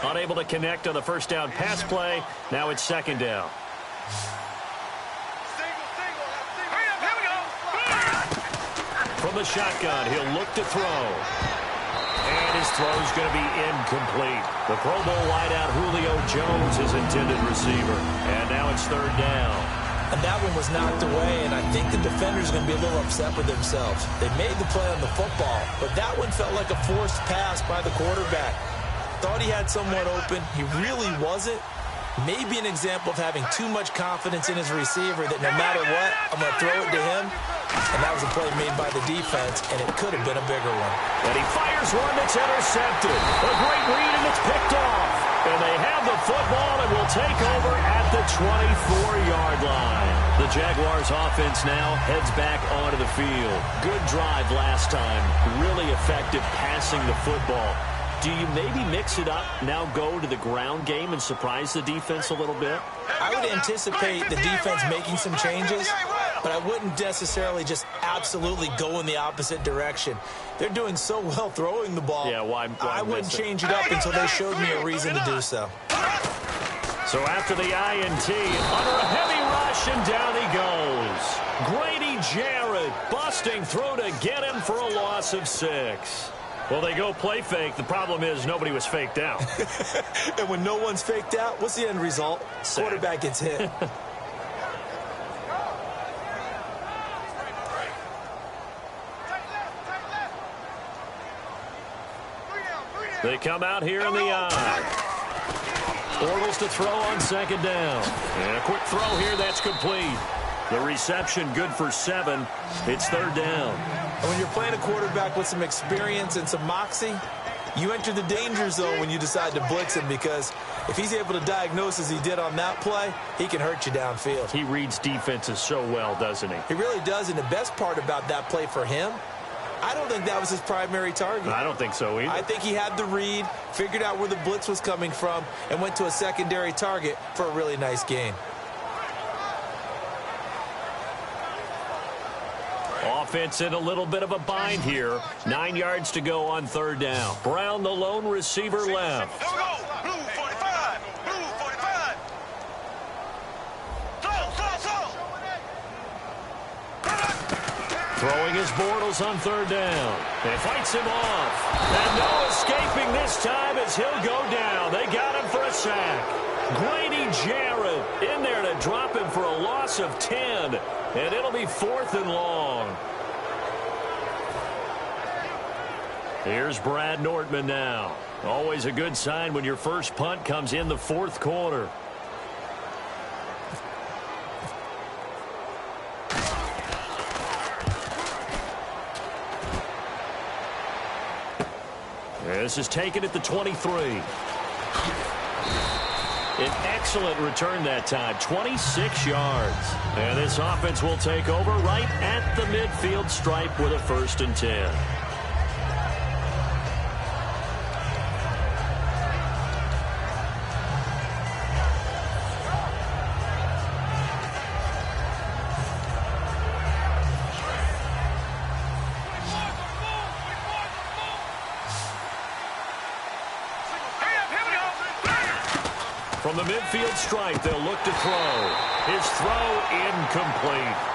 Unable to connect on the first down pass play. Now it's second down. From the shotgun, he'll look to throw. And his throw's going to be incomplete. The Pro Bowl wideout Julio Jones is intended receiver. And now it's third down. And that one was knocked away, and I think the defender's going to be a little upset with themselves. They made the play on the football, but that one felt like a forced pass by the quarterback. Thought he had someone open. He really wasn't. Maybe an example of having too much confidence in his receiver that no matter what, I'm going to throw it to him. And that was a play made by the defense, and it could have been a bigger one. And he fires one that's intercepted. A great read, and it's picked off. And they have the football and will take over at the 24-yard line. The Jaguars offense now heads back onto the field. Good drive last time. Really effective passing the football. Do you maybe mix it up, now go to the ground game and surprise the defense a little bit? I would anticipate the defense making some changes, but I wouldn't necessarily just absolutely go in the opposite direction. They're doing so well throwing the ball. Yeah, why I wouldn't change it up until they showed me a reason to do so. So after the INT, under a heavy rush, and down he goes. Grady Jarrett busting through to get him for a loss of 6. Well, they go play fake. The problem is nobody was faked out. And when no one's faked out, what's the end result? Sad. Quarterback gets hit. They come out here in the eye. Bortles to throw on second down. And a quick throw here, that's complete. The reception good for 7. It's third down. And when you're playing a quarterback with some experience and some moxie, you enter the danger zone when you decide to blitz him, because if he's able to diagnose as he did on that play, he can hurt you downfield. He reads defenses so well, doesn't he? He really does, and the best part about that play for him, I don't think that was his primary target. I don't think so either. I think he had the read, figured out where the blitz was coming from, and went to a secondary target for a really nice gain. Offense in a little bit of a bind here. 9 yards to go on third down. Brown, the lone receiver, left. Here we go. Blue 45. Blue 45. Throw. Throwing his Bortles on third down. They fights him off. And no escaping this time as he'll go down. They got him for a sack. Grady Jarrett in there to drop him for a loss of 10. And it'll be 4th and long. Here's Brad Nortman now. Always a good sign when your first punt comes in the fourth quarter. This is taken at the 23. An excellent return that time, 26 yards. And this offense will take over right at the midfield stripe with a 1st and 10. From the midfield stripe, they'll look to throw. His throw incomplete.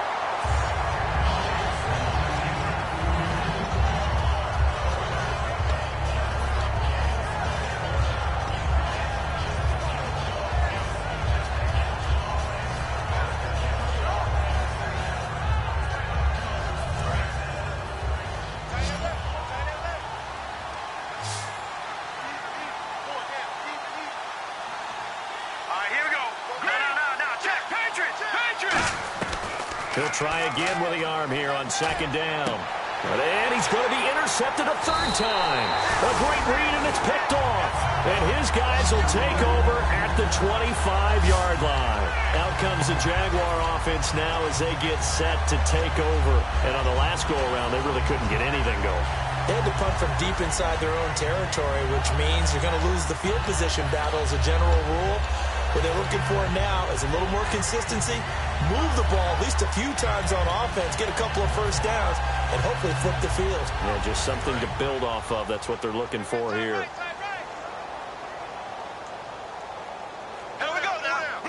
He'll try again with the arm here on second down. And he's going to be intercepted a third time. A great read, and it's picked off. And his guys will take over at the 25-yard line. Out comes the Jaguar offense now as they get set to take over. And on the last go-around, they really couldn't get anything going. They had to punt from deep inside their own territory, which means you're going to lose the field position battle as a general rule. What they're looking for now is a little more consistency, move the ball at least a few times on offense, get a couple of first downs, and hopefully flip the field. Yeah, just something to build off of. That's what they're looking for here. Here we go now.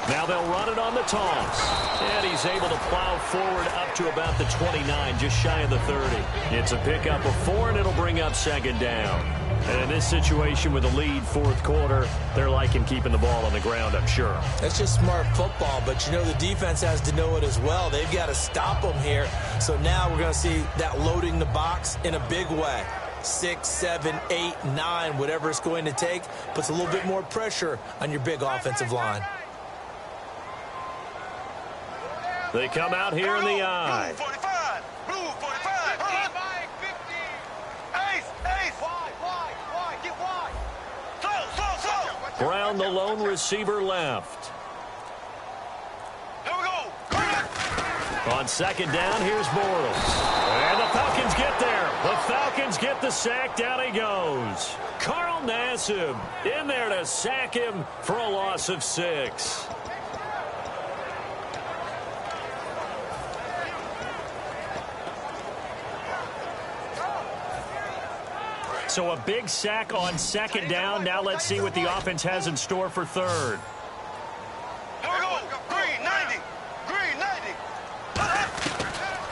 Now they'll run it on the toss. And he's able to plow forward up to about the 29, just shy of the 30. It's a pickup of 4, and it'll bring up second down. And in this situation with a lead fourth quarter, they're liking keeping the ball on the ground, I'm sure. That's just smart football, but you know the defense has to know it as well. They've got to stop them here. So now we're going to see that loading the box in a big way. 6, 7, 8, 9, whatever it's going to take, puts a little bit more pressure on your big offensive line. They come out here in the eye. Blue 45. Blue 45. Ace. Wide. Get wide. Slow. Brown, the lone receiver, left. Here we go. On second down, here's Bortles. And the Falcons get there. The Falcons get the sack. Down he goes. Carl Nassib in there to sack him for a loss of 6. So a big sack on second down. Now let's see what the offense has in store for third. Here we go. Green 90.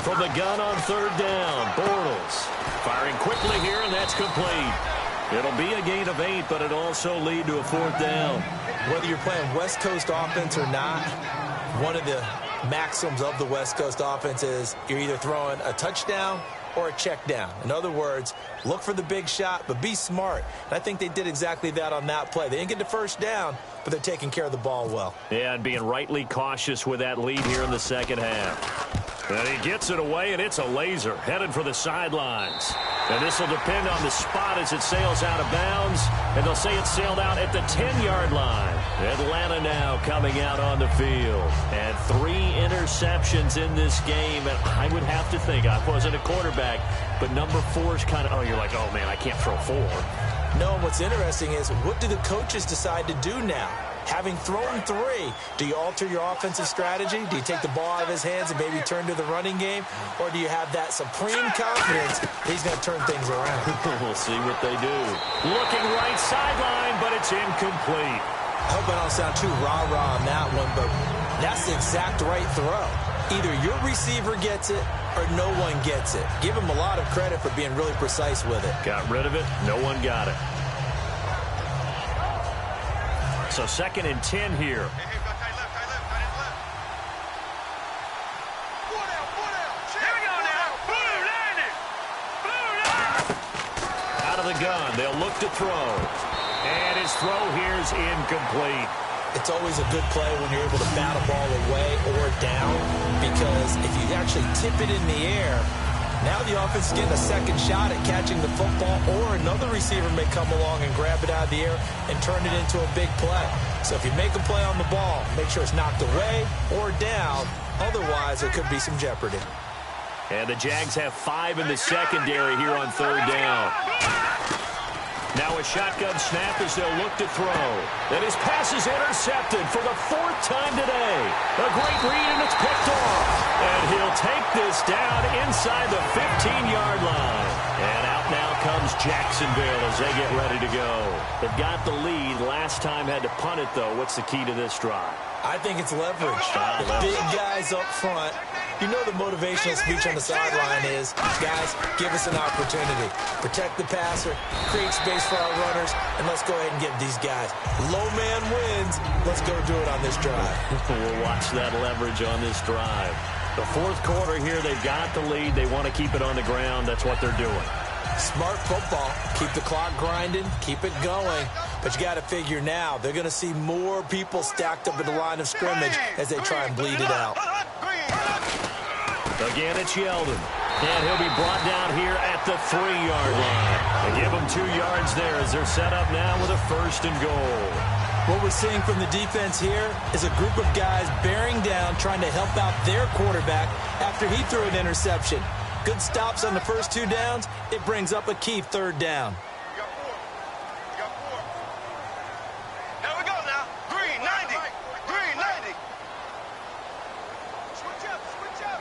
From the gun on third down, Bortles firing quickly here, and that's complete. It'll be a gain of 8, but it'll also lead to a fourth down. Whether you're playing West Coast offense or not, one of the maxims of the West Coast offense is you're either throwing a touchdown or a check down. In other words, look for the big shot, but be smart. And I think they did exactly that on that play. They didn't get the first down, but they're taking care of the ball well. Yeah, and being rightly cautious with that lead here in the second half. And he gets it away, and it's a laser headed for the sidelines. And this will depend on the spot as it sails out of bounds. And they'll say it sailed out at the 10-yard line. Atlanta now coming out on the field. And 3 interceptions in this game. And I would have to think, I wasn't a quarterback, but number 4 is kind of, oh, you're like, oh, man, I can't throw 4. No, what's interesting is what do the coaches decide to do now? Having thrown 3, do you alter your offensive strategy? Do you take the ball out of his hands and maybe turn to the running game? Or do you have that supreme confidence that he's going to turn things around? We'll see what they do. Looking right sideline, but it's incomplete. I hope I don't sound too rah-rah on that one, but that's the exact right throw. Either your receiver gets it or no one gets it. Give him a lot of credit for being really precise with it. Got rid of it. No one got it. So 2nd and 10 here. Hey, left. Here we go now. Blue 90. Out of the gun. They'll look to throw. And his throw here is incomplete. It's always a good play when you're able to bat a ball away or down, because if you actually tip it in the air, now the offense is getting a second shot at catching the football, or another receiver may come along and grab it out of the air and turn it into a big play. So if you make a play on the ball, make sure it's knocked away or down. Otherwise, there could be some jeopardy. And the Jags have 5 in the secondary here on third down. Now a shotgun snap as they'll look to throw. And his pass is intercepted for the 4th time today. A great read, and it's picked off. And he'll take this down inside the 15-yard line. And out now comes Jacksonville as they get ready to go. They've got the lead. Last time had to punt it, though. What's the key to this drive? I think it's leverage. The big guys up front. You know the motivational speech on the sideline is, guys, give us an opportunity. Protect the passer, create space for our runners, and let's go ahead and get these guys. Low man wins. Let's go do it on this drive. We'll watch that leverage on this drive. The 4th quarter here, they've got the lead. They want to keep it on the ground. That's what they're doing. Smart football. Keep the clock grinding. Keep it going. But you got to figure now, they're going to see more people stacked up at the line of scrimmage as they try and bleed it out. Again, it's Yeldon. And he'll be brought down here at the 3-yard line. They give him 2 yards there as they're set up now with a 1st and goal. What we're seeing from the defense here is a group of guys bearing down, trying to help out their quarterback after he threw an interception. Good stops on the first 2 downs. It brings up a key 3rd down. Here we go now. Green 90. Green 90. Switch up, switch up.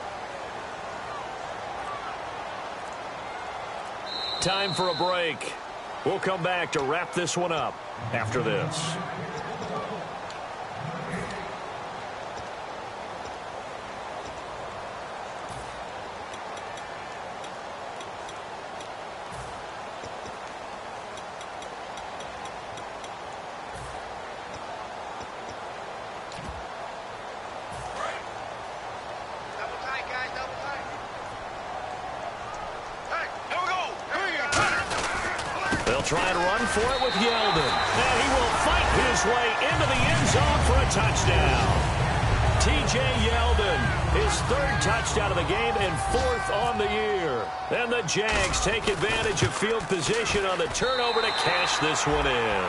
Time for a break. We'll come back to wrap this one up after this. Try and run for it with Yeldon. And he will fight his way into the end zone for a touchdown. T.J. Yeldon, his 3rd touchdown of the game and 4th on the year. And the Jags take advantage of field position on the turnover to cash this one in.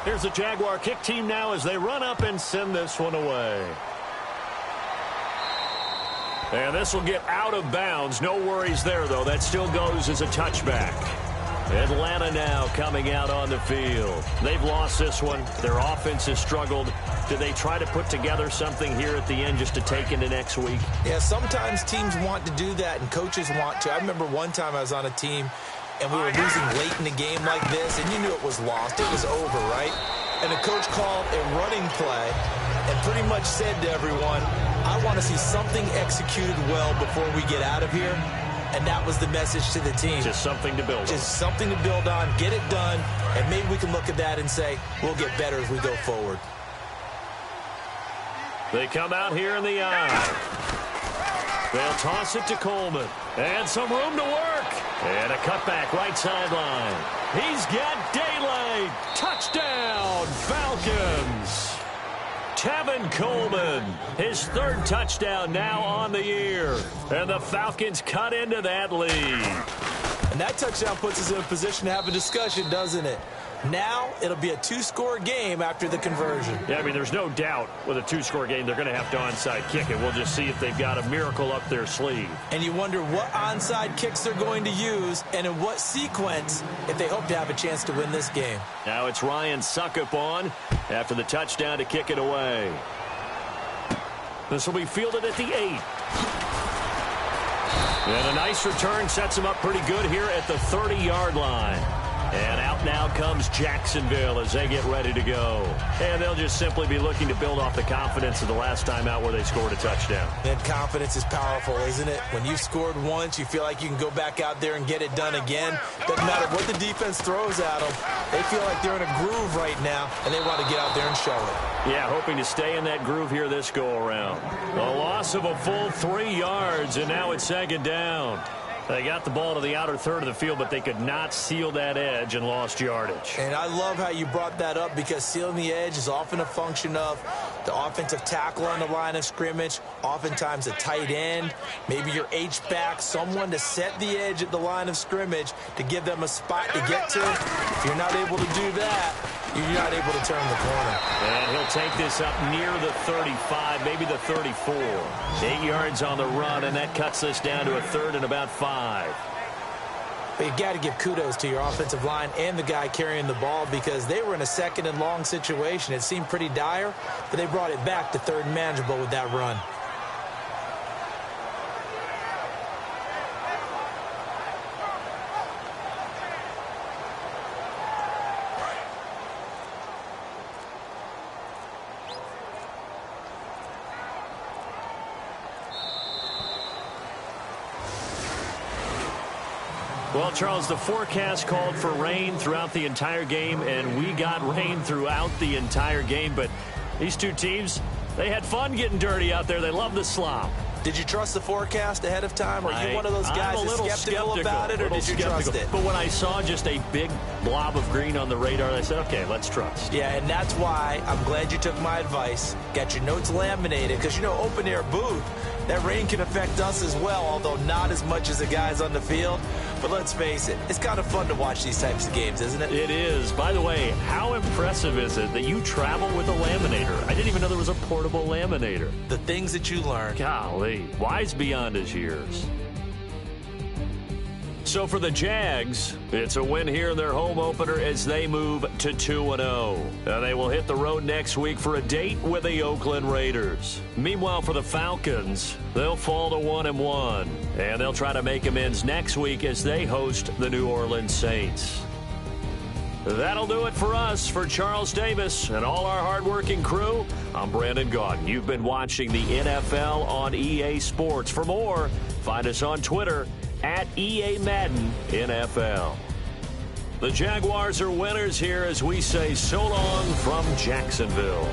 Here's the Jaguar kick team now as they run up and send this one away. And this will get out of bounds. No worries there, though. That still goes as a touchback. Atlanta now coming out on the field. They've lost this one. Their offense has struggled. Do they try to put together something here at the end just to take into next week? Yeah, sometimes teams want to do that and coaches want to. I remember one time I was on a team and we were losing late in the game like this, and you knew it was lost. It was over, right? And the coach called a running play and pretty much said to everyone, I want to see something executed well before we get out of here. And that was the message to the team. Just something to build on. Just something to build on, get it done, and maybe we can look at that and say, we'll get better as we go forward. They come out here in the eye. They'll toss it to Coleman. And some room to work. And a cutback right sideline. He's got daylight. Touchdown, Falcons. Tevin Coleman, his 3rd touchdown now on the year. And the Falcons cut into that lead. And that touchdown puts us in a position to have a discussion, doesn't it? Now it'll be a 2-score game after the conversion. Yeah, I mean, there's no doubt with a 2-score game they're going to have to onside kick it. We'll just see if they've got a miracle up their sleeve. And you wonder what onside kicks they're going to use and in what sequence if they hope to have a chance to win this game. Now it's Ryan Suckup on after the touchdown to kick it away. This will be fielded at the 8. And a nice return sets him up pretty good here at the 30-yard line. And out now comes Jacksonville as they get ready to go. And they'll just simply be looking to build off the confidence of the last time out where they scored a touchdown. And confidence is powerful, isn't it? When you've scored once, you feel like you can go back out there and get it done again. Doesn't matter what the defense throws at them. They feel like they're in a groove right now, and they want to get out there and show it. Yeah, hoping to stay in that groove here this go-around. A loss of a full 3 yards, and now it's 2nd down. They got the ball to the outer third of the field, but they could not seal that edge and lost yardage. And I love how you brought that up because sealing the edge is often a function of the offensive tackle on the line of scrimmage, oftentimes a tight end, maybe your H-back, someone to set the edge at the line of scrimmage to give them a spot to get to. If you're not able to do that, you're not able to turn the corner. And he'll take this up near the 35, maybe the 34. 8 yards on the run, and that cuts us down to a 3rd and about 5. But you got to give kudos to your offensive line and the guy carrying the ball because they were in a 2nd and long situation. It seemed pretty dire, but they brought it back to 3rd and manageable with that run. Well, Charles, the forecast called for rain throughout the entire game, and we got rain throughout the entire game. But these two teams, They had fun getting dirty out there. They love the slop. Did you trust the forecast ahead of time? Are you one of those guys that's skeptical about it, or did you trust it? But when I saw just a big blob of green on the radar, I said, okay, let's trust. Yeah, and that's why I'm glad you took my advice. Got your notes laminated, because, open-air booth, that rain can affect us as well, although not as much as the guys on the field. But let's face it, it's kind of fun to watch these types of games, isn't it? It is. By the way, how impressive is it that you travel with a laminator? I didn't even know there was a portable laminator. The things that you learn. Golly, wise beyond his years. So for the Jags, it's a win here in their home opener as they move to 2-0. They will hit the road next week for a date with the Oakland Raiders. Meanwhile, for the Falcons, they'll fall to 1-1, and they'll try to make amends next week as they host the New Orleans Saints. That'll do it for us. For Charles Davis and all our hardworking crew, I'm Brandon Gaudin. You've been watching the NFL on EA Sports. For more, find us on Twitter at EA Madden NFL. The Jaguars are winners here as we say so long from Jacksonville.